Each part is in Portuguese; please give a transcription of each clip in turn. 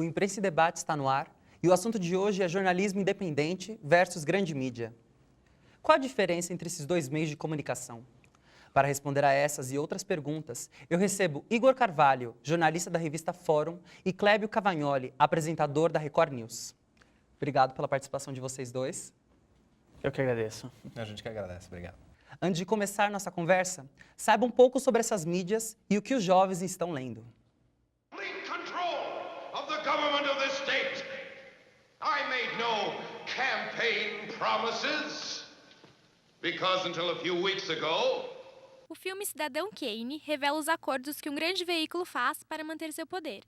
O Imprensa em Debate está no ar e o assunto de hoje é jornalismo independente versus grande mídia. Qual a diferença entre esses dois meios de comunicação? Para responder a essas e outras perguntas, eu recebo Igor Carvalho, jornalista da revista Fórum, e Clébio Cavagnoli, apresentador da Record News. Obrigado pela participação de vocês dois. Eu que agradeço. A gente que agradece, obrigado. Antes de começar nossa conversa, saiba um pouco sobre essas mídias e o que os jovens estão lendo. Complete control of the government of this state. I made no campaign promises because until a few weeks ago, o filme Cidadão Kane revela os acordos que um grande veículo faz para manter seu poder.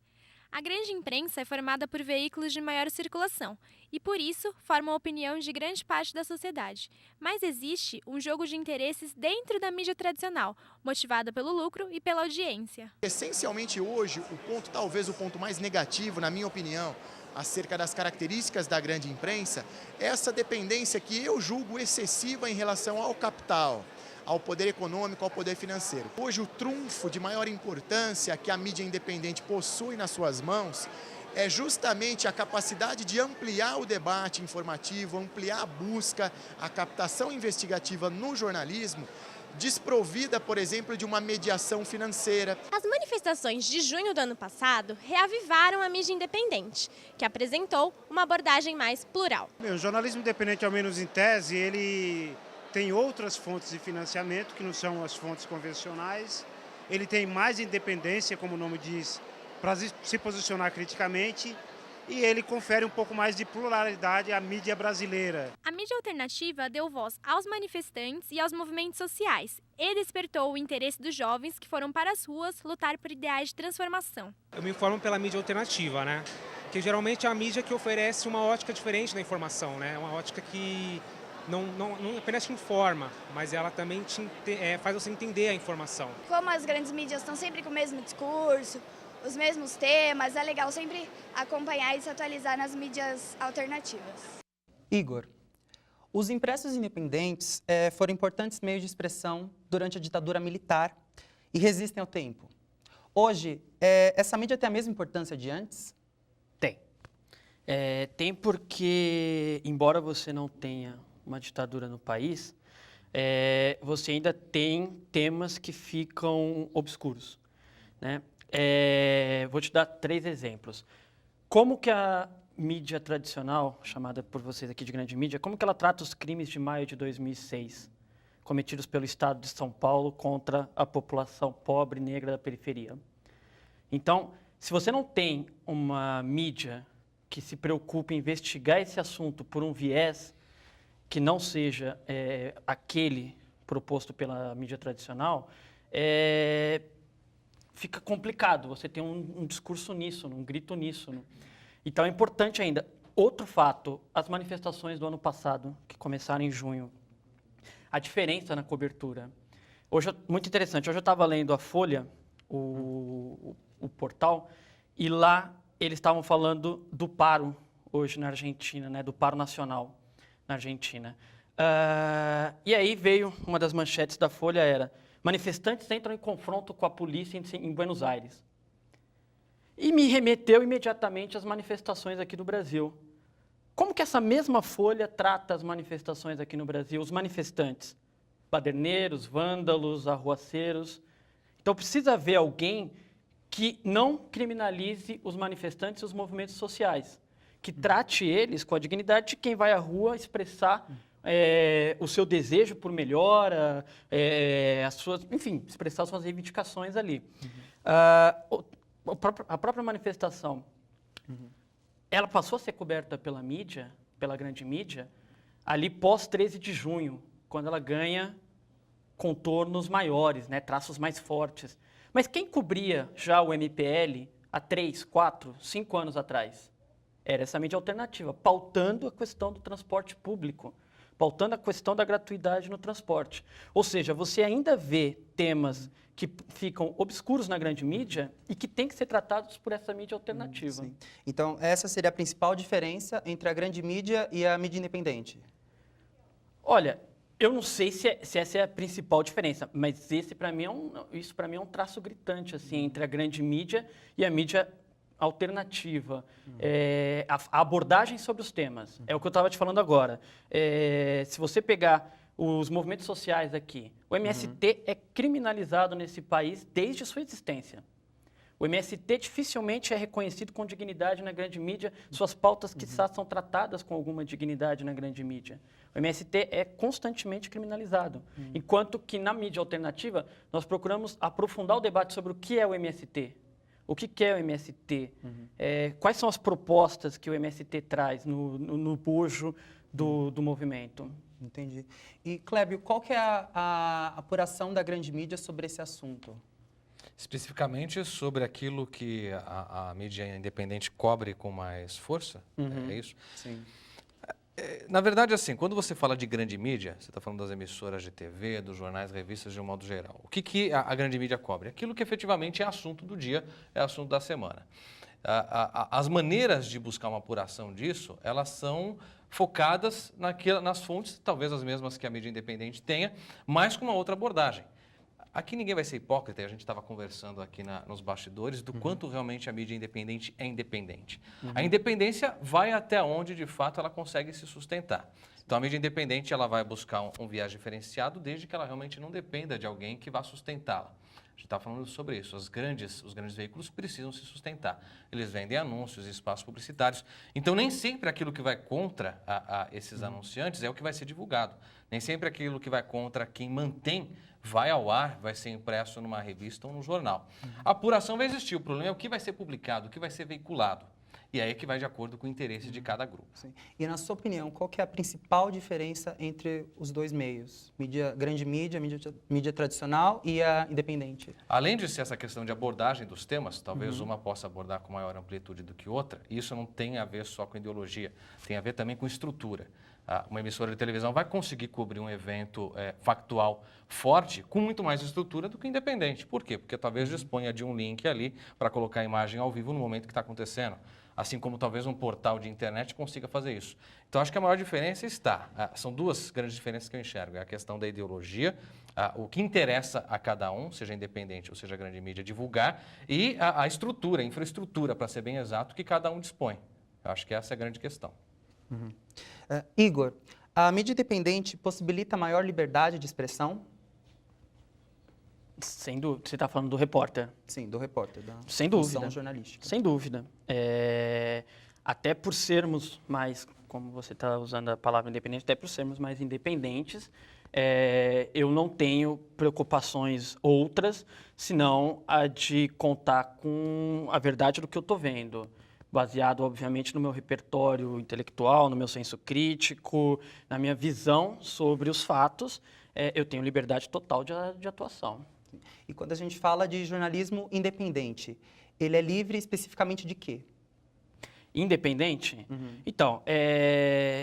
A grande imprensa é formada por veículos de maior circulação e, por isso, forma a opinião de grande parte da sociedade. Mas existe um jogo de interesses dentro da mídia tradicional, motivada pelo lucro e pela audiência. Essencialmente hoje, talvez o ponto mais negativo, na minha opinião, acerca das características da grande imprensa, é essa dependência que eu julgo excessiva em relação ao capital, ao poder econômico, ao poder financeiro. Hoje o trunfo de maior importância que a mídia independente possui nas suas mãos é justamente a capacidade de ampliar o debate informativo, ampliar a busca, a captação investigativa no jornalismo, desprovida, por exemplo, de uma mediação financeira. As manifestações de junho do ano passado reavivaram a mídia independente, que apresentou uma abordagem mais plural. O jornalismo independente, ao menos em tese, ele tem outras fontes de financiamento, que não são as fontes convencionais. Ele tem mais independência, como o nome diz, para se posicionar criticamente. E ele confere um pouco mais de pluralidade à mídia brasileira. A mídia alternativa deu voz aos manifestantes e aos movimentos sociais e despertou o interesse dos jovens que foram para as ruas lutar por ideais de transformação. Eu me informo pela mídia alternativa, né? Que geralmente é a mídia que oferece uma ótica diferente da informação, né? Uma ótica que não apenas te informa, mas ela também faz você entender a informação. Como as grandes mídias estão sempre com o mesmo discurso, os mesmos temas, é legal sempre acompanhar e se atualizar nas mídias alternativas. Igor, os impressos independentes foram importantes meios de expressão durante a ditadura militar e resistem ao tempo. Hoje, essa mídia tem a mesma importância de antes? Tem. Tem porque, embora você não tenha uma ditadura no país, você ainda tem temas que ficam obscuros, né? Vou te dar 3 exemplos. Como que a mídia tradicional, chamada por vocês aqui de grande mídia, como que ela trata os crimes de maio de 2006, cometidos pelo Estado de São Paulo contra a população pobre e negra da periferia? Então, se você não tem uma mídia que se preocupe em investigar esse assunto por um viés que não seja aquele proposto pela mídia tradicional, fica complicado você ter um discurso uníssono, um grito uníssono. Então é importante ainda. Outro fato, as manifestações do ano passado, que começaram em junho, a diferença na cobertura. Hoje, muito interessante, hoje eu estava lendo a Folha, o portal, e lá eles estavam falando do paro hoje na Argentina, né, do paro nacional na Argentina. E aí veio, uma das manchetes da Folha era: manifestantes entram em confronto com a polícia em Buenos Aires. E me remeteu imediatamente às manifestações aqui do Brasil. Como que essa mesma Folha trata as manifestações aqui no Brasil? Os manifestantes, baderneiros, vândalos, arruaceiros. Então precisa haver alguém que não criminalize os manifestantes e os movimentos sociais, que trate eles com a dignidade de quem vai à rua expressar o seu desejo por melhora, enfim, expressar suas reivindicações ali. A própria manifestação, ela passou a ser coberta pela mídia, pela grande mídia, ali pós 13 de junho, quando ela ganha contornos maiores, né, traços mais fortes. Mas quem cobria já o MPL há 3, 4, 5 anos atrás? Era essa mídia alternativa, pautando a questão do transporte público, pautando a questão da gratuidade no transporte. Ou seja, você ainda vê temas que ficam obscuros na grande mídia e que têm que ser tratados por essa mídia alternativa. Sim. Então, essa seria a principal diferença entre a grande mídia e a mídia independente? Olha, eu não sei se essa é a principal diferença, mas isso para mim é um traço gritante assim, entre a grande mídia e a mídia alternativa, a abordagem sobre os temas, é o que eu estava te falando agora. Se você pegar os movimentos sociais aqui, o MST é criminalizado nesse país desde sua existência. O MST dificilmente é reconhecido com dignidade na grande mídia, suas pautas, quiçá, são tratadas com alguma dignidade na grande mídia. O MST é constantemente criminalizado, enquanto que na mídia alternativa nós procuramos aprofundar o debate sobre o que é o MST. O que é o MST? Quais são as propostas que o MST traz no bojo do movimento? Entendi. E, Clébio, qual que é a apuração da grande mídia sobre esse assunto? Especificamente sobre aquilo que a mídia independente cobre com mais força? É isso? Sim. Na verdade, assim, quando você fala de grande mídia, você está falando das emissoras de TV, dos jornais, revistas de um modo geral. O que a grande mídia cobre? Aquilo que efetivamente é assunto do dia, é assunto da semana. As maneiras de buscar uma apuração disso, elas são focadas nas fontes, talvez as mesmas que a mídia independente tenha, mas com uma outra abordagem. Aqui ninguém vai ser hipócrita, e a gente estava conversando aqui nos bastidores do quanto realmente a mídia independente é independente. A independência vai até onde, de fato, ela consegue se sustentar. Então, a mídia independente ela vai buscar um viés diferenciado desde que ela realmente não dependa de alguém que vá sustentá-la. A gente está falando sobre isso. Os grandes veículos precisam se sustentar. Eles vendem anúncios, espaços publicitários. Então, nem sempre aquilo que vai contra esses anunciantes é o que vai ser divulgado. Nem sempre aquilo que vai contra quem mantém vai ao ar, vai ser impresso numa revista ou num jornal. A apuração vai existir. O problema é o que vai ser publicado, o que vai ser veiculado. E aí é que vai de acordo com o interesse de cada grupo. Sim. E, na sua opinião, qual que é a principal diferença entre os dois meios? Grande mídia, mídia tradicional e a independente? Além de ser essa questão de abordagem dos temas, talvez uma possa abordar com maior amplitude do que outra, e isso não tem a ver só com ideologia, tem a ver também com estrutura. Uma emissora de televisão vai conseguir cobrir um evento factual forte com muito mais estrutura do que independente. Por quê? Porque talvez disponha de um link ali para colocar a imagem ao vivo no momento que está acontecendo. Assim como talvez um portal de internet consiga fazer isso. Então, acho que a maior diferença são duas grandes diferenças que eu enxergo. É a questão da ideologia, o que interessa a cada um, seja independente ou seja grande mídia, divulgar, e a estrutura, a infraestrutura, para ser bem exato, que cada um dispõe. Eu acho que essa é a grande questão. Igor, a mídia independente possibilita maior liberdade de expressão? Sem dúvida. Você está falando do repórter? Sim, do repórter, da Sem função dúvida. jornalística. Sem dúvida. Até por sermos mais, como você está usando a palavra independente, até por sermos mais independentes, eu não tenho preocupações outras, senão a de contar com a verdade do que eu estou vendo. Baseado, obviamente, no meu repertório intelectual, no meu senso crítico, na minha visão sobre os fatos, eu tenho liberdade total de atuação. E quando a gente fala de jornalismo independente, ele é livre especificamente de quê? Independente? Então,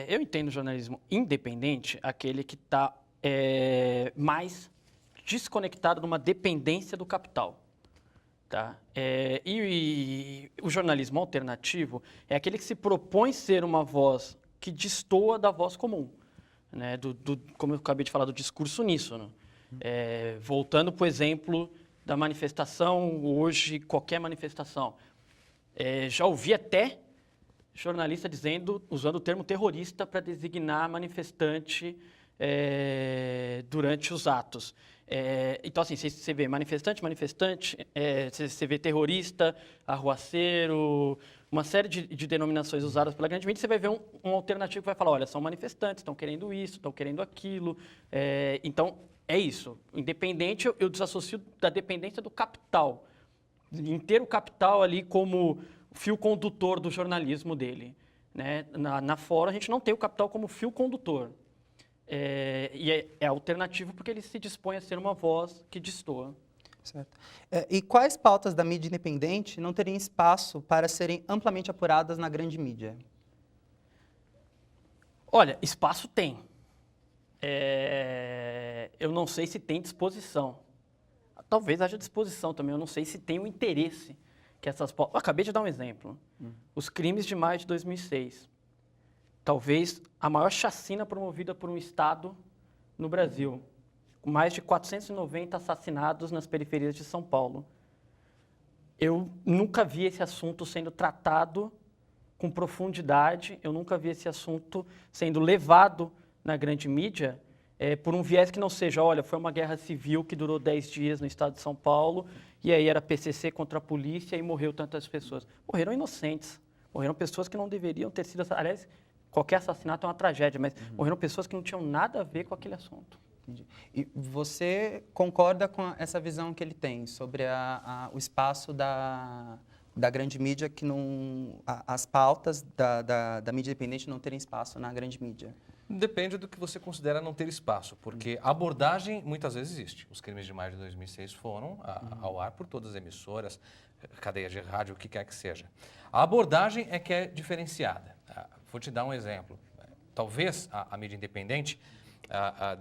eu entendo jornalismo independente aquele que está mais desconectado de uma dependência do capital. Tá? E o jornalismo alternativo é aquele que se propõe ser uma voz que destoa da voz comum, né? Como eu acabei de falar, do discurso uníssono. Voltando para o exemplo da manifestação, hoje, qualquer manifestação. Já ouvi até jornalista usando o termo terrorista para designar manifestante durante os atos. Então, assim, você vê manifestante, você vê terrorista, arruaceiro, uma série de denominações usadas pela grande mídia, você vai ver um alternativo que vai falar, olha, são manifestantes, estão querendo isso, estão querendo aquilo. Então, é isso. Independente, eu desassocio da dependência do capital. Inteiro capital ali como fio condutor do jornalismo dele. Né? Na Fórum, a gente não tem o capital como fio condutor. E é alternativo porque ele se dispõe a ser uma voz que destoa. Certo. E quais pautas da mídia independente não teriam espaço para serem amplamente apuradas na grande mídia? Olha, espaço tem. Eu não sei se tem disposição. Talvez haja disposição também, eu não sei se tem o interesse que essas pautas... Acabei de dar um exemplo. Os crimes de maio de 2006. Talvez a maior chacina promovida por um Estado no Brasil, com mais de 490 assassinados nas periferias de São Paulo. Eu nunca vi esse assunto sendo tratado com profundidade, eu nunca vi esse assunto sendo levado na grande mídia por um viés que não seja, olha, foi uma guerra civil que durou 10 dias no estado de São Paulo, e aí era PCC contra a polícia e morreu tantas pessoas. Morreram inocentes, morreram pessoas que não deveriam ter sido... Aliás, qualquer assassinato é uma tragédia, mas morreram pessoas que não tinham nada a ver com aquele assunto. Entendi. E você concorda com essa visão que ele tem sobre o espaço da grande mídia, que não, as pautas da mídia independente não terem espaço na grande mídia? Depende do que você considera não ter espaço, porque a abordagem muitas vezes existe. Os crimes de maio de 2006 foram ao ar por todas as emissoras, cadeias de rádio, o que quer que seja. A abordagem é que é diferenciada. Vou te dar um exemplo. Talvez a mídia independente,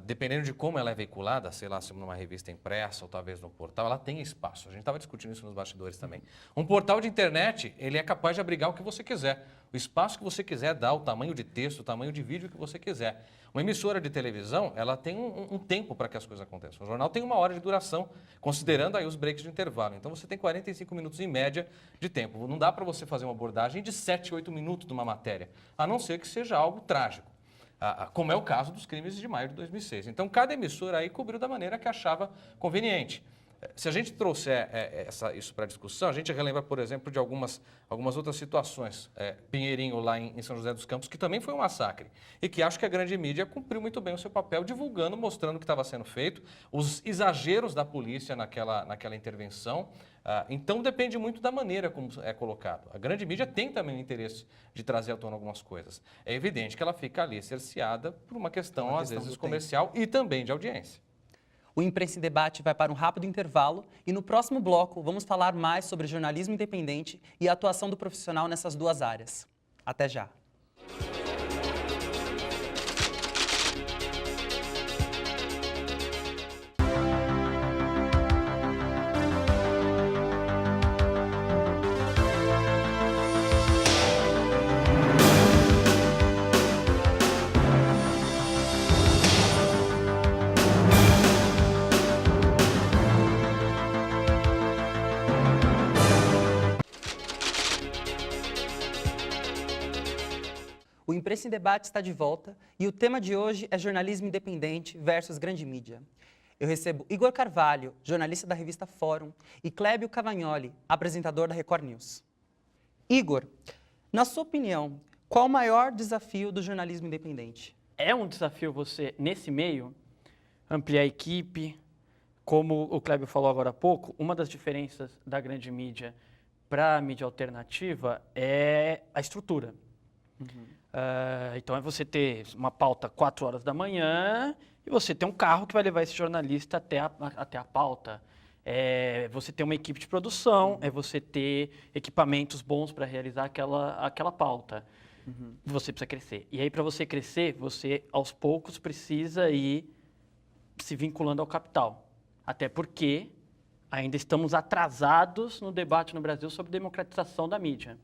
dependendo de como ela é veiculada, sei lá, se numa revista impressa ou talvez no portal, ela tem espaço. A gente estava discutindo isso nos bastidores também. Um portal de internet, ele é capaz de abrigar o que você quiser. O espaço que você quiser dar, o tamanho de texto, o tamanho de vídeo que você quiser. Uma emissora de televisão, ela tem um tempo para que as coisas aconteçam. O jornal tem 1 hora de duração, considerando aí os breaks de intervalo. Então, você tem 45 minutos em média de tempo. Não dá para você fazer uma abordagem de 7, 8 minutos de uma matéria, a não ser que seja algo trágico. Como é o caso dos crimes de maio de 2006. Então, cada emissora aí cobriu da maneira que achava conveniente. Se a gente trouxer isso para a discussão, a gente relembra, por exemplo, de algumas outras situações. Pinheirinho, lá em São José dos Campos, que também foi um massacre. E que acho que a grande mídia cumpriu muito bem o seu papel, divulgando, mostrando o que estava sendo feito, os exageros da polícia naquela intervenção. Então, depende muito da maneira como é colocado. A grande mídia tem também o interesse de trazer à tona algumas coisas. É evidente que ela fica ali cerceada por uma questão às vezes, comercial e também de audiência. O Imprensa em Debate vai para um rápido intervalo e no próximo bloco vamos falar mais sobre jornalismo independente e a atuação do profissional nessas duas áreas. Até já! O Imprensa em Debate está de volta e o tema de hoje é jornalismo independente versus grande mídia. Eu recebo Igor Carvalho, jornalista da revista Fórum, e Clébio Cavagnoli, apresentador da Record News. Igor, na sua opinião, qual o maior desafio do jornalismo independente? É um desafio você, nesse meio, ampliar a equipe. Como o Clébio falou agora há pouco, uma das diferenças da grande mídia para a mídia alternativa é a estrutura. Então, é você ter uma pauta 4 horas da manhã e você ter um carro que vai levar esse jornalista até a pauta. Você ter uma equipe de produção, é você ter equipamentos bons para realizar aquela pauta. Você precisa crescer. E aí, para você crescer, você, aos poucos, precisa ir se vinculando ao capital. Até porque ainda estamos atrasados no debate no Brasil sobre democratização da mídia.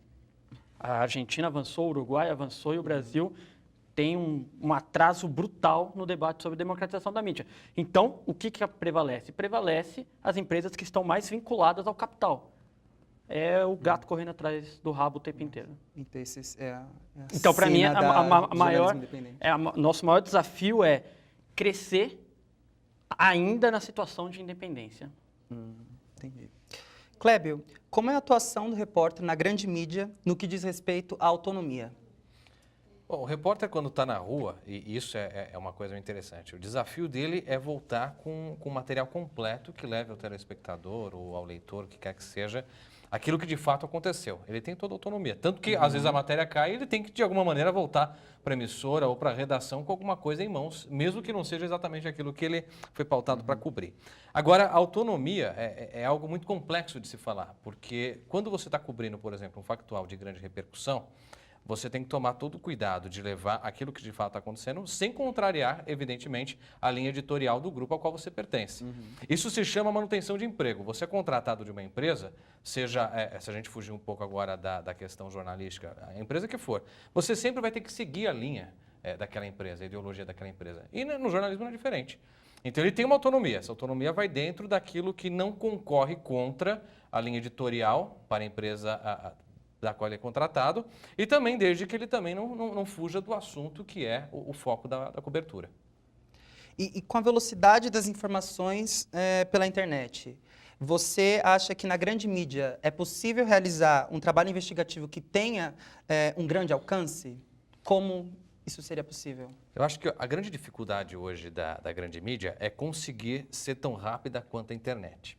A Argentina avançou, o Uruguai avançou e o Brasil tem um atraso brutal no debate sobre democratização da mídia. Então, o que prevalece? Prevalece as empresas que estão mais vinculadas ao capital. É o gato correndo atrás do rabo o tempo inteiro. Então, para mim, nosso maior desafio é crescer ainda na situação de independência. Entendi. Clébio, como é a atuação do repórter na grande mídia no que diz respeito à autonomia? Bom, o repórter, quando está na rua, e isso é uma coisa interessante, o desafio dele é voltar com material completo que leve ao telespectador ou ao leitor, o que quer que seja, aquilo que de fato aconteceu. Ele tem toda a autonomia. Tanto que, às vezes, a matéria cai e ele tem que, de alguma maneira, voltar para a emissora ou para a redação com alguma coisa em mãos, mesmo que não seja exatamente aquilo que ele foi pautado para cobrir. Agora, a autonomia é algo muito complexo de se falar, porque quando você está cobrindo, por exemplo, um factual de grande repercussão, você tem que tomar todo o cuidado de levar aquilo que de fato está acontecendo, sem contrariar, evidentemente, a linha editorial do grupo ao qual você pertence. Isso se chama manutenção de emprego. Você é contratado de uma empresa, seja, se a gente fugir um pouco agora da questão jornalística, a empresa que for, você sempre vai ter que seguir a linha daquela empresa, a ideologia daquela empresa. E no jornalismo não é diferente. Então ele tem uma autonomia. Essa autonomia vai dentro daquilo que não concorre contra a linha editorial para a empresa da qual ele é contratado e também desde que ele também não fuja do assunto que é o foco da cobertura. E com a velocidade das informações pela internet, você acha que na grande mídia é possível realizar um trabalho investigativo que tenha um grande alcance? Como isso seria possível? Eu acho que a grande dificuldade hoje da grande mídia é conseguir ser tão rápida quanto a internet.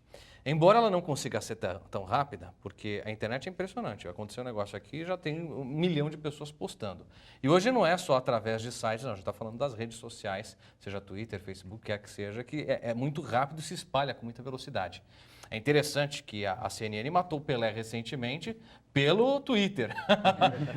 Embora ela não consiga ser tão rápida, porque a internet é impressionante. Aconteceu um negócio aqui e já tem 1 milhão de pessoas postando. E hoje não é só através de sites, não. A gente está falando das redes sociais, seja Twitter, Facebook, quer que seja, que é muito rápido e se espalha com muita velocidade. É interessante que a CNN matou o Pelé recentemente pelo Twitter.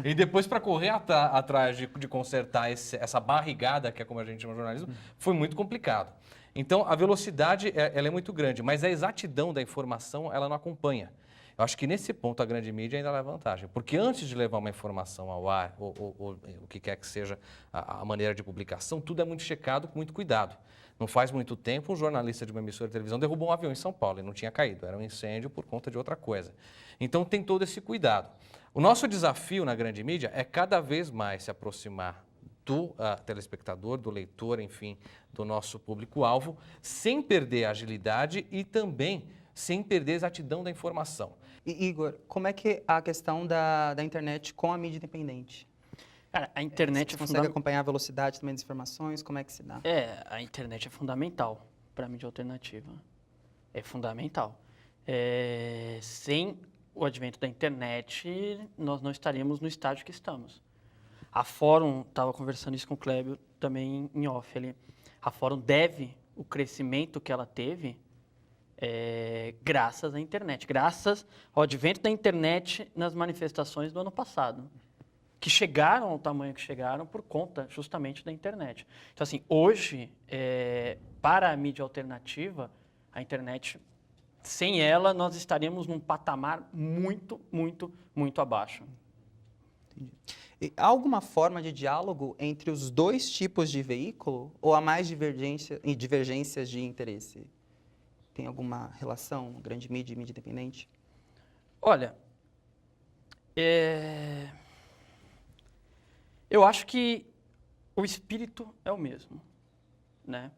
E depois, para correr atrás de consertar essa barrigada, que é como a gente chama no jornalismo, foi muito complicado. Então, a velocidade ela é muito grande, mas a exatidão da informação ela não acompanha. Eu acho que nesse ponto a grande mídia ainda leva vantagem, porque antes de levar uma informação ao ar, ou o que quer que seja a maneira de publicação, tudo é muito checado com muito cuidado. Não faz muito tempo, um jornalista de uma emissora de televisão derrubou um avião em São Paulo e não tinha caído, era um incêndio por conta de outra coisa. Então tem todo esse cuidado. O nosso desafio na grande mídia é cada vez mais se aproximar do telespectador, do leitor, enfim, do nosso público-alvo, sem perder a agilidade e também sem perder a exatidão da informação. E, Igor, como é que a questão da internet com a mídia independente? Cara, a internet Você consegue acompanhar a velocidade também das informações? Como é que se dá? A internet é fundamental para a mídia alternativa. É fundamental. Sem o advento da internet, nós não estaríamos no estágio que estamos. A Fórum, estava conversando isso com o Clébio também em off ali, a Fórum deve o crescimento que ela teve graças à internet, graças ao advento da internet nas manifestações do ano passado, que chegaram ao tamanho que chegaram por conta justamente da internet. Então, assim, hoje, para a mídia alternativa, a internet, sem ela, nós estaríamos num patamar muito, muito, muito abaixo. Entendi. E há alguma forma de diálogo entre os dois tipos de veículo ou há mais divergências de interesse? Tem alguma relação, grande mídia e mídia independente? Olha, eu acho que o espírito é o mesmo, né?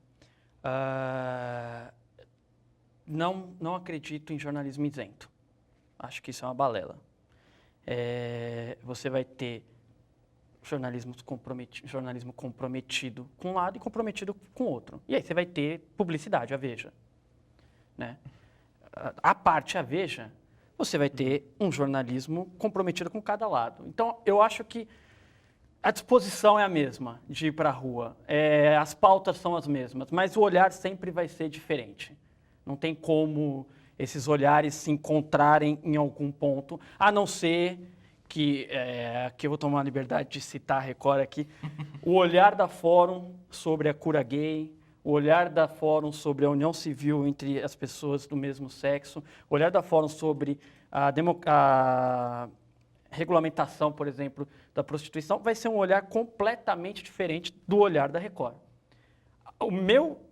Não acredito em jornalismo isento. Acho que isso é uma balela. Você vai ter jornalismo comprometido com um lado e comprometido com o outro. E aí você vai ter publicidade, a Veja. Né? A parte a Veja, você vai ter um jornalismo comprometido com cada lado. Então, eu acho que a disposição é a mesma de ir para a rua. As pautas são as mesmas, mas o olhar sempre vai ser diferente. Não tem como esses olhares se encontrarem em algum ponto, a não ser que aqui eu vou tomar a liberdade de citar a Record aqui, o olhar da Fórum sobre a cura gay, o olhar da Fórum sobre a união civil entre as pessoas do mesmo sexo, o olhar da Fórum sobre a regulamentação, por exemplo, da prostituição, vai ser um olhar completamente diferente do olhar da Record. O meu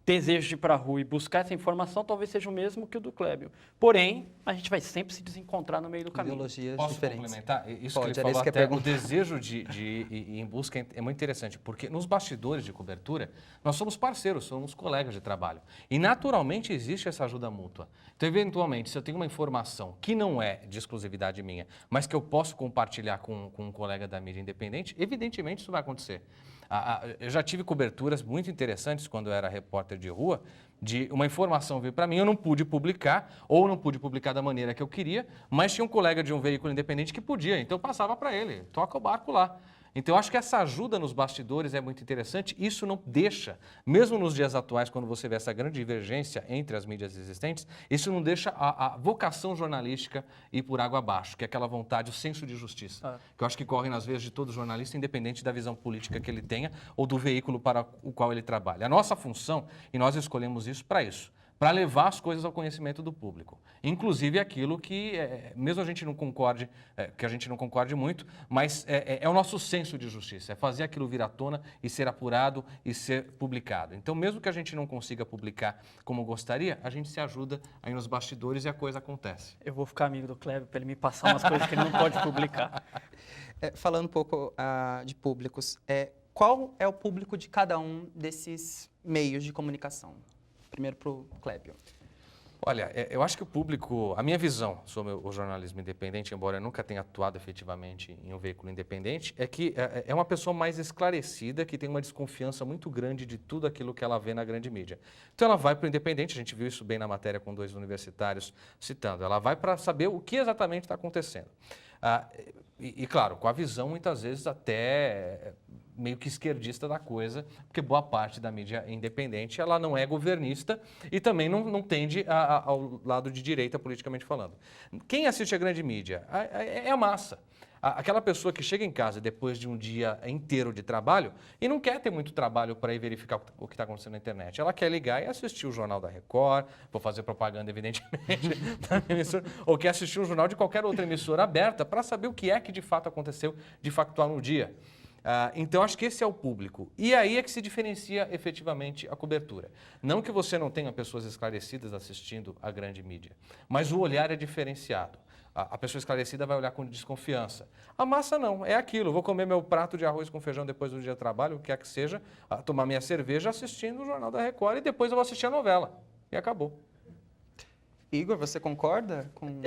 desejo de ir para a rua e buscar essa informação talvez seja o mesmo que o do Clébio. Porém, a gente vai sempre se desencontrar no meio do caminho. Ideologias Posso diferentes. complementar? Isso Pode, que ele falou que até, o desejo de ir em busca é muito interessante, porque nos bastidores de cobertura, nós somos parceiros, somos colegas de trabalho. E, naturalmente, existe essa ajuda mútua. Então, eventualmente, se eu tenho uma informação que não é de exclusividade minha, mas que eu posso compartilhar com um colega da mídia independente, evidentemente isso vai acontecer. Eu já tive coberturas muito interessantes quando eu era repórter de rua, de uma informação vir para mim, eu não pude publicar, ou não pude publicar da maneira que eu queria, mas tinha um colega de um veículo independente que podia, então eu passava para ele, toca o barco lá. Então, eu acho que essa ajuda nos bastidores é muito interessante. Isso não deixa, mesmo nos dias atuais, quando você vê essa grande divergência entre as mídias existentes, isso não deixa a vocação jornalística ir por água abaixo, que é aquela vontade, o senso de justiça, que eu acho que corre nas veias de todo jornalista, independente da visão política que ele tenha ou do veículo para o qual ele trabalha. A nossa função, e nós escolhemos isso para isso, para levar as coisas ao conhecimento do público. Inclusive aquilo que, mesmo a gente não concorde, que a gente não concorde muito, mas é o nosso senso de justiça, é fazer aquilo vir à tona e ser apurado e ser publicado. Então, mesmo que a gente não consiga publicar como gostaria, a gente se ajuda aí nos bastidores e a coisa acontece. Eu vou ficar amigo do Kleber para ele me passar umas coisas que ele não pode publicar. Falando um pouco de públicos, qual é o público de cada um desses meios de comunicação? Primeiro para o Clébio. Olha, eu acho que o público, a minha visão sobre o jornalismo independente, embora eu nunca tenha atuado efetivamente em um veículo independente, é que é uma pessoa mais esclarecida, que tem uma desconfiança muito grande de tudo aquilo que ela vê na grande mídia. Então ela vai para o independente, a gente viu isso bem na matéria com 2 universitários citando, ela vai para saber o que exatamente está acontecendo. Claro, com a visão muitas vezes até meio que esquerdista da coisa, porque boa parte da mídia independente ela não é governista e também não tende ao lado de direita, politicamente falando. Quem assiste a grande mídia? É a massa. Aquela pessoa que chega em casa depois de um dia inteiro de trabalho e não quer ter muito trabalho para ir verificar o que está acontecendo na internet. Ela quer ligar e assistir o Jornal da Record, vou fazer propaganda, evidentemente, da emissora, ou quer assistir um jornal de qualquer outra emissora aberta para saber o que é que de fato aconteceu de factual no dia. Então, acho que esse é o público. E aí é que se diferencia efetivamente a cobertura. Não que você não tenha pessoas esclarecidas assistindo a grande mídia, mas o olhar é diferenciado. A pessoa esclarecida vai olhar com desconfiança. A massa não, é aquilo. Vou comer meu prato de arroz com feijão depois do dia de trabalho, o que quer que seja, tomar minha cerveja assistindo o Jornal da Record e depois eu vou assistir a novela. E acabou. Igor, você concorda com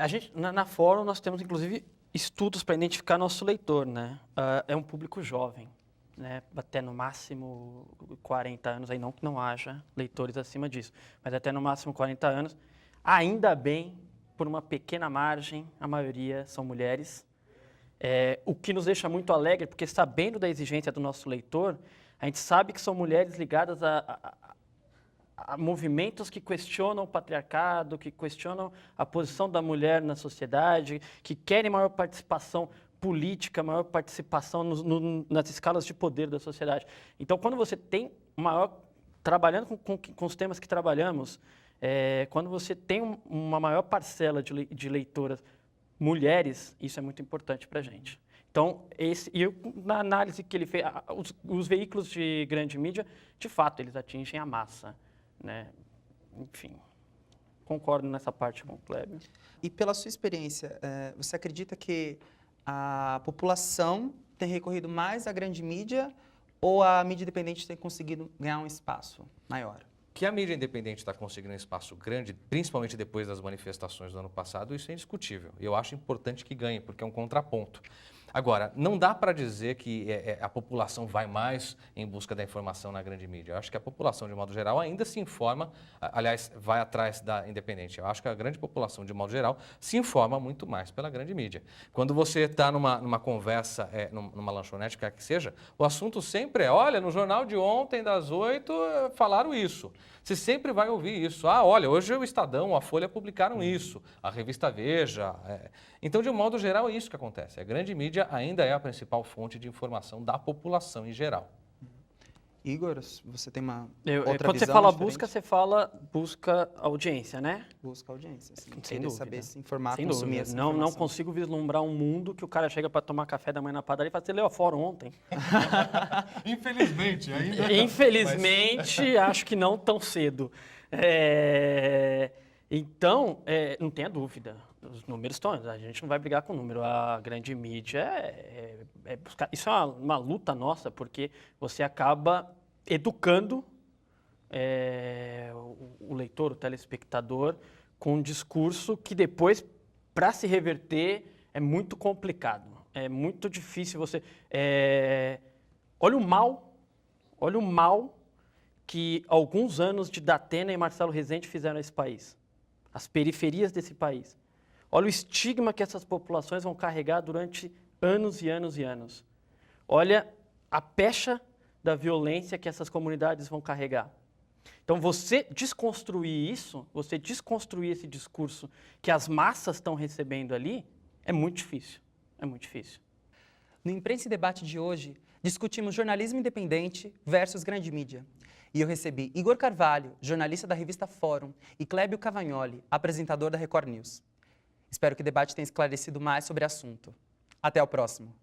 a gente, na Fórum nós temos, inclusive, estudos para identificar nosso leitor, né? É um público jovem, né? Até no máximo 40 anos, aí não que não haja leitores acima disso, mas até no máximo 40 anos. Ainda bem, por uma pequena margem, a maioria são mulheres, o que nos deixa muito alegre, porque sabendo da exigência do nosso leitor, a gente sabe que são mulheres ligadas a movimentos que questionam o patriarcado, que questionam a posição da mulher na sociedade, que querem maior participação política, maior participação nas escalas de poder da sociedade. Então, quando você tem trabalhando com os temas que trabalhamos, quando você tem uma maior parcela de leitoras mulheres, isso é muito importante para a gente. Então, na análise que ele fez, os veículos de grande mídia, de fato, eles atingem a massa, né? Enfim, concordo nessa parte com o Kleber. E pela sua experiência, você acredita que a população tem recorrido mais à grande mídia ou a mídia independente tem conseguido ganhar um espaço maior? Que a mídia independente está conseguindo um espaço grande, principalmente depois das manifestações do ano passado, isso é indiscutível. E eu acho importante que ganhe, porque é um contraponto. Agora, não dá para dizer que a população vai mais em busca da informação na grande mídia. Eu acho que a população, de modo geral, ainda se informa, aliás, vai atrás da independente. Eu acho que a grande população, de modo geral, se informa muito mais pela grande mídia. Quando você está numa conversa, numa lanchonete, quer que seja, o assunto sempre olha, no jornal de ontem, das 8, falaram isso. Você sempre vai ouvir isso. Olha, hoje o Estadão, a Folha publicaram isso, a revista Veja. Então, de um modo geral, é isso que acontece. A grande mídia ainda é a principal fonte de informação da população em geral. Igor, você tem uma quando você fala busca, você fala busca audiência, né? Busca audiência, sim. Sem dúvida. Saber se informar, sem consumir dúvida. essa Não informação. consigo vislumbrar um mundo que o cara chega para tomar café da manhã na padaria e fala, você leu a Fórum ontem? Infelizmente, ainda. Infelizmente, acho que não tão cedo. Então, não tenha dúvida. Os números estão, a gente não vai brigar com o número. A grande mídia é buscar. Isso é uma luta nossa, porque você acaba educando o leitor, o telespectador, com um discurso que depois, para se reverter, é muito complicado. É muito difícil você... Olha o mal que alguns anos de Datena e Marcelo Rezende fizeram a esse país. As periferias desse país. Olha o estigma que essas populações vão carregar durante anos e anos e anos. Olha a pecha da violência que essas comunidades vão carregar. Então, você desconstruir isso, você desconstruir esse discurso que as massas estão recebendo ali, é muito difícil. É muito difícil. No Imprensa em Debate de hoje, discutimos jornalismo independente versus grande mídia. E eu recebi Igor Carvalho, jornalista da revista Fórum, e Clébio Cavagnoli, apresentador da Record News. Espero que o debate tenha esclarecido mais sobre o assunto. Até o próximo.